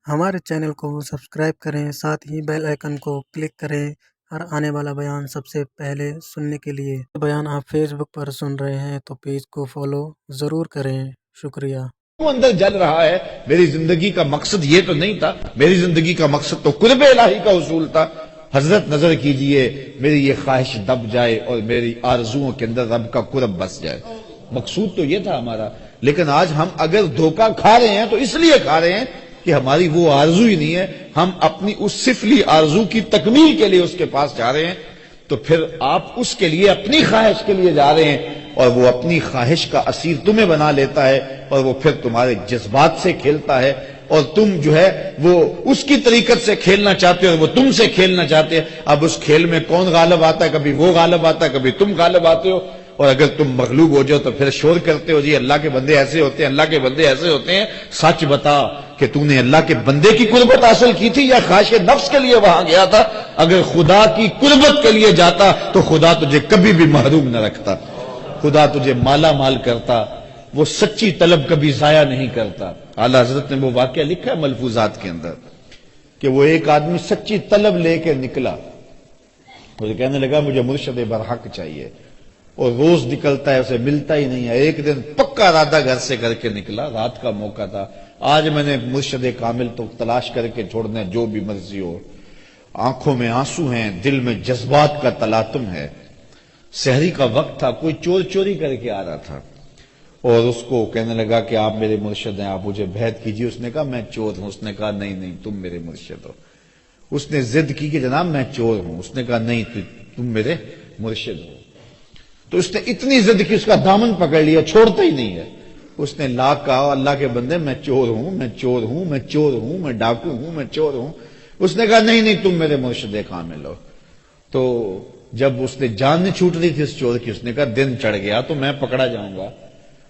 हमारे चैनल को सब्सक्राइब करें, साथ ही बेल आइकन को क्लिक करें और आने वाला बयान सबसे पहले सुनने के लिए। बयान आप फेसबुक पर सुन रहे हैं तो पेज को फॉलो ज़रूर करें। शुक्रिया। वो अंदर जल रहा है। मेरी जिंदगी का मकसद ये तो नहीं था, मेरी जिंदगी का मकसद तो कुर्ब इलाही का उसूल था। हजरत नजर कीजिए, मेरी ये ख्वाहिश दब जाए और मेरी आरजुओं के अंदर रब का कुर्ब बस जाए। मकसूद तो ये था हमारा। लेकिन आज हम अगर धोखा खा रहे हैं तो इसलिए खा रहे हैं कि हमारी वो आरजू ही नहीं है। हम अपनी उस सिफली आरजू की तकमील के लिए उसके पास जा रहे हैं, तो फिर आप उसके लिए अपनी ख्वाहिश के लिए जा रहे हैं और वो अपनी ख्वाहिश का असीर तुम्हें बना लेता है और वो फिर तुम्हारे जज्बात से खेलता है और तुम जो है वो उसकी तरीकत से खेलना चाहते हो और वो तुमसे खेलना चाहते हैं। अब उस खेल में कौन गालिब आता है? कभी वो गालिब आता है, कभी तुम गालिब आते हो। और अगर तुम मगलूब हो जाओ तो फिर शोर करते हो, जी अल्लाह के बंदे ऐसे होते हैं, अल्लाह के बंदे ऐसे होते हैं। सच बता कि तूने अल्लाह के बंदे की कुर्बत हासिल की थी या ख्वाहिश नफ्स के लिए वहां गया था? अगर खुदा की कुर्बत के लिए जाता तो खुदा तुझे कभी भी महरूम न रखता, खुदा तुझे माला माल करता। वो सच्ची तलब कभी जाया नहीं करता। आला हजरत ने वो वाकया लिखा है मलफूजात के अंदर कि वो एक आदमी सच्ची तलब लेके निकला, मुझे कहने लगा मुझे मुर्शद बरहक चाहिए, और रोज निकलता है, उसे मिलता ही नहीं है। एक दिन पक्का इरादा घर से करके निकला, रात का मौका था, आज मैंने मुर्शद कामिल तो तलाश करके छोड़ना है, जो भी मर्जी हो। आंखों में आंसू हैं, दिल में जज्बात का तलातुम है। सहरी का वक्त था, कोई चोर चोरी करके आ रहा था और उसको कहने लगा कि आप मेरे मुर्शद हैं, आप मुझे बैत कीजिए। उसने कहा मैं चोर हूं। उसने कहा नहीं नहीं तुम मेरे मुर्शद हो। उसने जिद की कि जनाब मैं चोर हूं। उसने कहा नहीं तुम मेरे मुर्शद हो। तो उसने इतनी जिद की, उसका दामन पकड़ लिया, छोड़ता ही नहीं है। उसने लाख कहा अल्लाह के बंदे मैं चोर हूं, मैं चोर हूं, मैं चोर हूं, मैं डाकू हूं, मैं चोर हूं। उसने कहा नहीं नहीं तुम मेरे मुर्शिद कामिल हो। तो जब उसने जान छूट रही थी उस चोर की, उसने कहा दिन चढ़ गया तो मैं पकड़ा जाऊंगा।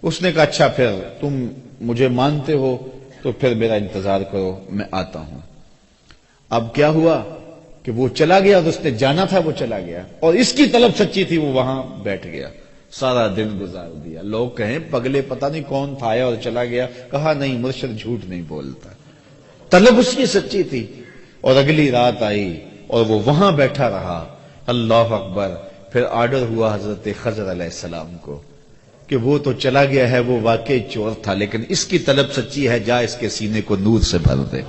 उसने कहा अच्छा फिर तुम मुझे मानते हो तो फिर मेरा इंतजार करो, मैं आता हूं। अब क्या हुआ कि वो चला गया, तो उसने जाना था वो चला गया और इसकी तलब सच्ची थी, वो वहां बैठ गया, सारा दिन गुजार दिया। लोग कहें पगले पता नहीं कौन था आया और चला गया। कहा नहीं मुर्शिद झूठ नहीं बोलता, तलब उसकी सच्ची थी। और अगली रात आई और वो वहां बैठा रहा। अल्लाह अकबर। फिर आर्डर हुआ हजरत खजर अलैहिस्सलाम को कि वो तो चला गया है, वो वाकई चोर था, लेकिन इसकी तलब सच्ची है, जा इसके सीने को नूर से भर दे।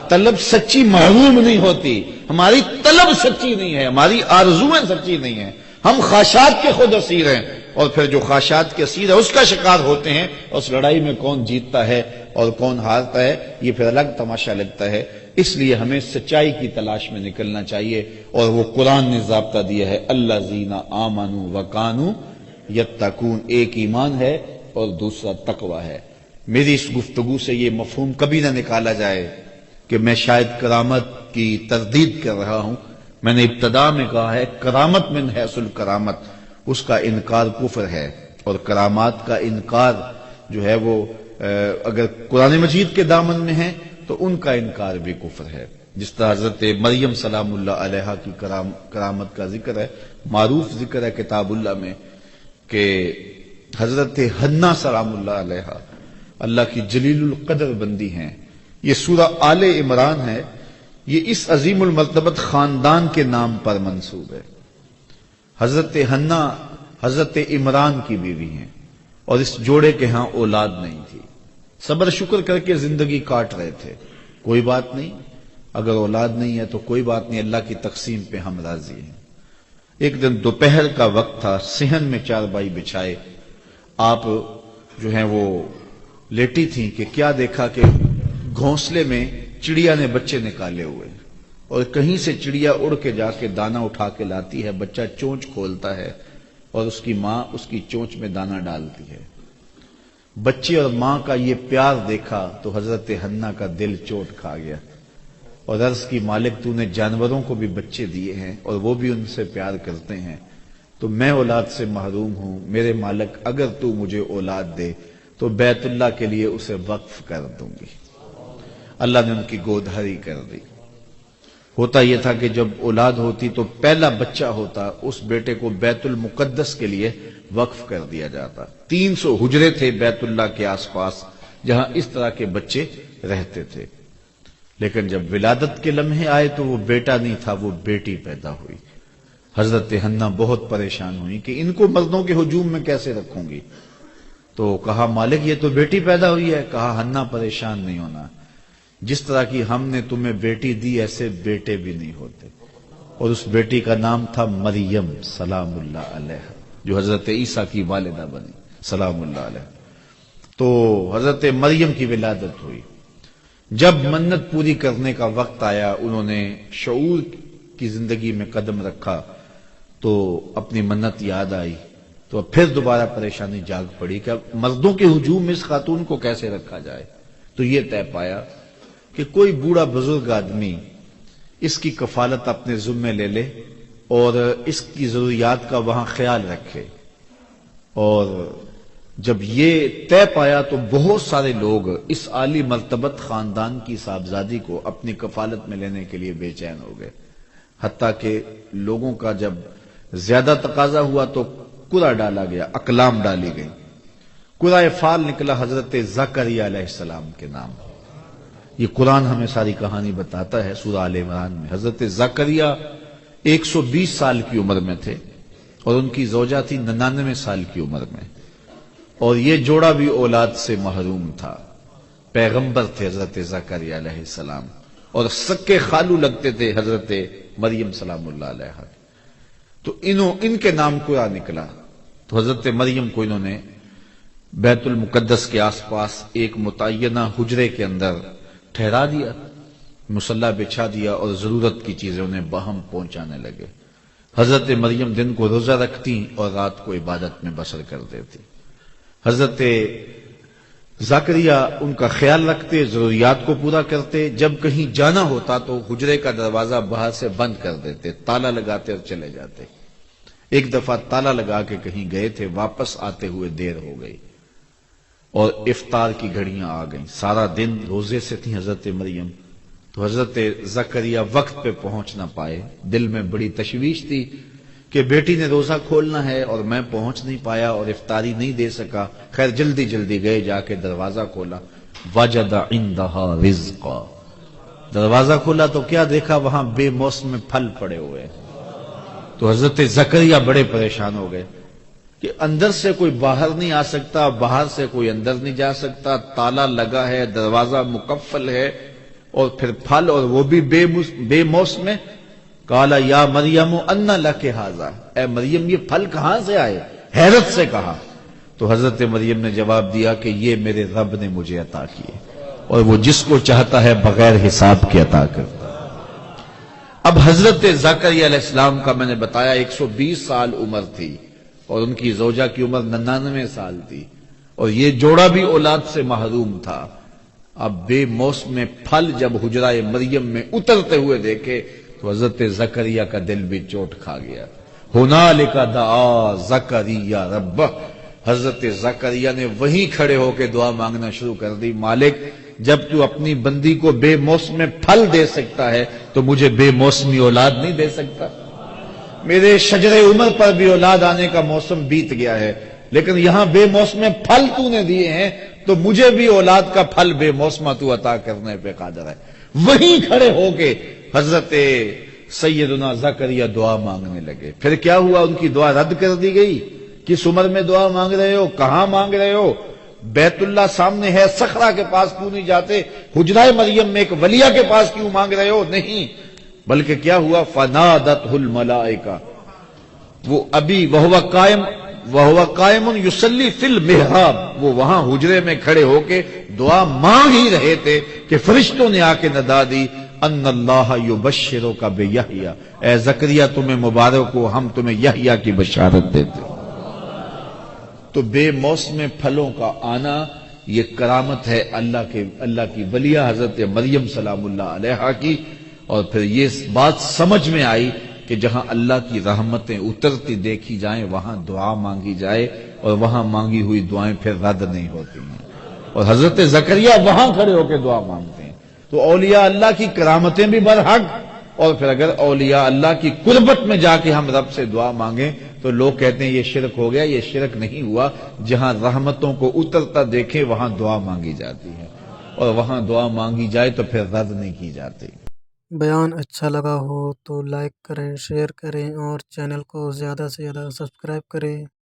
तलब सच्ची महरूम नहीं होती, हमारी तलब सच्ची नहीं है, हमारी आरजुएं सच्ची नहीं है। हम ख्वाहिशात के खुद असीर हैं और फिर जो ख्वाहिशात के असीर है उसका शिकार होते हैं। और उस लड़ाई में कौन जीतता है और कौन हारता है ये फिर अलग तमाशा लगता है। इसलिए हमें सच्चाई की तलाश में निकलना चाहिए और वो कुरान ने ज़ाब्ता दिया है अल्लाज़ीना आमनू वकानू यत्तकून। एक ईमान है और दूसरा तकवा है। मेरी इस गुफ्तगू से ये मफहूम कभी ना निकाला जाए कि मैं शायद करामत की तरदीद कर रहा हूं। मैंने इब्तदा में कहा है करामत मिन हैसुल करामत, उसका इनकार कुफ्र है। और करामात का इनकार जो है वो अगर कुरान मजीद के दामन में है तो उनका इनकार भी कुफ्र है। जिस तरह हजरत मरियम सलामुल्लाह अलैहा की करामत का जिक्र है, मारूफ जिक्र है किताबुल्लाह में कि हजरत हन्ना सलामुल्लाह अलैहा अल्लाह की जलीलुल कदर बंदी हैं। ये सूरा आले इमरान है, ये इस अजीमुल मर्तबत खानदान के नाम पर मंसूब है। हजरत हन्ना हजरत इमरान की बीवी हैं और इस जोड़े के यहां औलाद नहीं थी। सब्र शुक्र करके जिंदगी काट रहे थे। कोई बात नहीं, अगर औलाद नहीं है तो कोई बात नहीं, अल्लाह की तकसीम पे हम राजी हैं। एक दिन दोपहर का वक्त था, सिहन में चारपाई बिछाए आप जो है वो लेटी थी कि क्या देखा कि घोंसले में चिड़िया ने बच्चे निकाले हुए और कहीं से चिड़िया उड़ के जाके दाना उठा के लाती है। बच्चा चोंच खोलता है और उसकी मां उसकी चोंच में दाना डालती है। बच्चे और मां का ये प्यार देखा तो हजरत हन्ना का दिल चोट खा गया और अर्ज की मालिक तूने जानवरों को भी बच्चे दिए हैं और वो भी उनसे प्यार करते हैं, तो मैं औलाद से महरूम हूं। मेरे मालिक अगर तू मुझे औलाद दे तो बैतुल्लाह के लिए उसे वक्फ कर दूंगी। अल्लाह ने उनकी गोद हरी कर दी। होता यह था कि जब औलाद होती तो पहला बच्चा होता, उस बेटे को बैतुल मुकद्दस के लिए वक्फ कर दिया जाता। 300 हुजरे थे बैतुल्लाह के आसपास जहां इस तरह के बच्चे रहते थे। لیکن جب ولادت کے لمحے آئے تو وہ بیٹا نہیں تھا، وہ بیٹی پیدا ہوئی۔ حضرت حنہ بہت پریشان ہوئی کہ ان کو مردوں کے ہجوم میں کیسے رکھوں گی، تو کہا مالک یہ تو بیٹی پیدا ہوئی ہے۔ کہا حنہ پریشان نہیں ہونا، جس طرح کی ہم نے تمہیں بیٹی دی ایسے بیٹے بھی نہیں ہوتے۔ اور اس بیٹی کا نام تھا مریم سلام اللہ علیہ، جو حضرت عیسیٰ کی والدہ بنی سلام اللہ علیہ۔ تو حضرت مریم کی ولادت ہوئی۔ جب منت پوری کرنے کا وقت آیا، انہوں نے شعور کی زندگی میں قدم رکھا تو اپنی منت یاد آئی، تو پھر دوبارہ پریشانی جاگ پڑی کہ اب مردوں کے ہجوم میں اس خاتون کو کیسے رکھا جائے۔ تو یہ طے پایا کہ کوئی بوڑھا بزرگ آدمی اس کی کفالت اپنے ذمے لے لے اور اس کی ضروریات کا وہاں خیال رکھے۔ اور جب یہ طے پایا تو بہت سارے لوگ اس عالی مرتبت خاندان کی صاحبزادی کو اپنی کفالت میں لینے کے لیے بے چین ہو گئے، حتیٰ کہ لوگوں کا جب زیادہ تقاضا ہوا تو قرعہ ڈالا گیا، اقلام ڈالی گئی۔ قرعہ فال نکلا حضرت زکریا علیہ السلام کے نام۔ یہ قرآن ہمیں ساری کہانی بتاتا ہے سورہ آل عمران میں۔ حضرت زکریا 120 سال کی عمر میں تھے اور ان کی زوجہ تھی 99 سال کی عمر میں، اور یہ جوڑا بھی اولاد سے محروم تھا۔ پیغمبر تھے حضرت زکریا علیہ السلام، اور سکے خالو لگتے تھے حضرت مریم سلام اللہ علیہ۔ تو ان کے نام قرعہ نکلا، تو حضرت مریم کو انہوں نے بیت المقدس کے آس پاس ایک متعینہ حجرے کے اندر ٹھہرا دیا، مصلی بچھا دیا، اور ضرورت کی چیزیں انہیں باہم پہنچانے لگے۔ حضرت مریم دن کو روزہ رکھتی اور رات کو عبادت میں بسر کر دیتی۔ حضرت زکریا ان کا خیال رکھتے، ضروریات کو پورا کرتے۔ جب کہیں جانا ہوتا تو حجرے کا دروازہ باہر سے بند کر دیتے، تالا لگاتے اور چلے جاتے۔ ایک دفعہ تالا لگا کے کہیں گئے تھے، واپس آتے ہوئے دیر ہو گئی اور افطار کی گھڑیاں آ گئیں۔ سارا دن روزے سے تھی حضرت مریم، تو حضرت زکریا وقت پہ پہنچ نہ پائے۔ دل میں بڑی تشویش تھی کہ بیٹی نے روزہ کھولنا ہے اور میں پہنچ نہیں پایا اور افطاری نہیں دے سکا۔ خیر جلدی جلدی گئے، جا کے دروازہ کھولا، وجد عندہا رزقا۔ دروازہ کھولا تو کیا دیکھا، وہاں بے موسم پھل پڑے ہوئے۔ تو حضرت زکریا بڑے پریشان ہو گئے کہ اندر سے کوئی باہر نہیں آ سکتا، باہر سے کوئی اندر نہیں جا سکتا، تالا لگا ہے، دروازہ مقفل ہے، اور پھر پھل اور وہ بھی بے موسم میں۔ قال یا مریم ان لک ھذا، اے مریم یہ پھل کہاں سے آئے؟ حیرت سے کہا۔ تو حضرت مریم نے جواب دیا کہ یہ میرے رب نے مجھے عطا کیے، اور وہ جس کو چاہتا ہے بغیر حساب کے عطا کرتا۔ اب حضرت زکریا علیہ السلام کا میں نے بتایا 120 سال عمر تھی، اور ان کی زوجہ کی عمر 99 سال تھی، اور یہ جوڑا بھی اولاد سے محروم تھا۔ اب بے موسم پھل جب حجرہ مریم میں اترتے ہوئے دیکھے تو حضرت زکریا کا دل بھی چوٹ کھا گیا۔ ہنالک دعا زکریا ربہ، حضرت زکریا نے وہیں کھڑے ہو کے دعا مانگنا شروع کر دی، مالک جب تو اپنی بندی کو بے موسم پھل دے سکتا ہے تو مجھے بے موسمی اولاد نہیں دے سکتا؟ میرے شجر عمر پر بھی اولاد آنے کا موسم بیت گیا ہے، لیکن یہاں بے موسم پھل تو نے دیے ہیں، تو مجھے بھی اولاد کا پھل بے موسمہ تو عطا کرنے پہ قادر ہے۔ وہیں کھڑے ہو کے حضرت سیدنا زکریا دعا مانگنے لگے۔ پھر کیا ہوا، ان کی دعا رد کر دی گئی۔ کس عمر میں دعا مانگ رہے ہو، کہاں مانگ رہے ہو؟ بیت اللہ سامنے ہے، صخرہ کے پاس کیوں نہیں جاتے؟ حجرہ مریم میں ایک ولیہ کے پاس کیوں مانگ رہے ہو؟ نہیں، بلکہ کیا ہوا، فنادتہ الملائکہ، وہ ابھی وہو قائم یصلی فی المحراب، وہ وہاں حجرے میں کھڑے ہو کے دعا مانگ ہی رہے تھے کہ فرشتوں نے آ کے ندا دی، ان اللہ یبشرک بیحییٰ، اے زکریا تمہیں مبارک ہو، ہم تمہیں یحییٰ کی بشارت دیتے۔ تو بے موسم پھلوں کا آنا یہ کرامت ہے اللہ کی ولیہ حضرت مریم سلام اللہ علیہا کی۔ اور پھر یہ بات سمجھ میں آئی کہ جہاں اللہ کی رحمتیں اترتی دیکھی جائیں وہاں دعا مانگی جائے، اور وہاں مانگی ہوئی دعائیں پھر رد نہیں ہوتی ہیں، اور حضرت زکریا وہاں کھڑے ہو کے دعا مانگتے ہیں۔ تو اولیاء اللہ کی کرامتیں بھی برحق، اور پھر اگر اولیاء اللہ کی قربت میں جا کے ہم رب سے دعا مانگیں تو لوگ کہتے ہیں یہ شرک ہو گیا۔ یہ شرک نہیں ہوا، جہاں رحمتوں کو اترتا دیکھیں وہاں دعا مانگی جاتی ہے۔ اور وہاں دعا مانگی جائے تو پھر رد نہیں کی جاتی۔ بیان اچھا لگا ہو تو لائک کریں، شیئر کریں اور چینل کو زیادہ سے زیادہ سبسکرائب کریں۔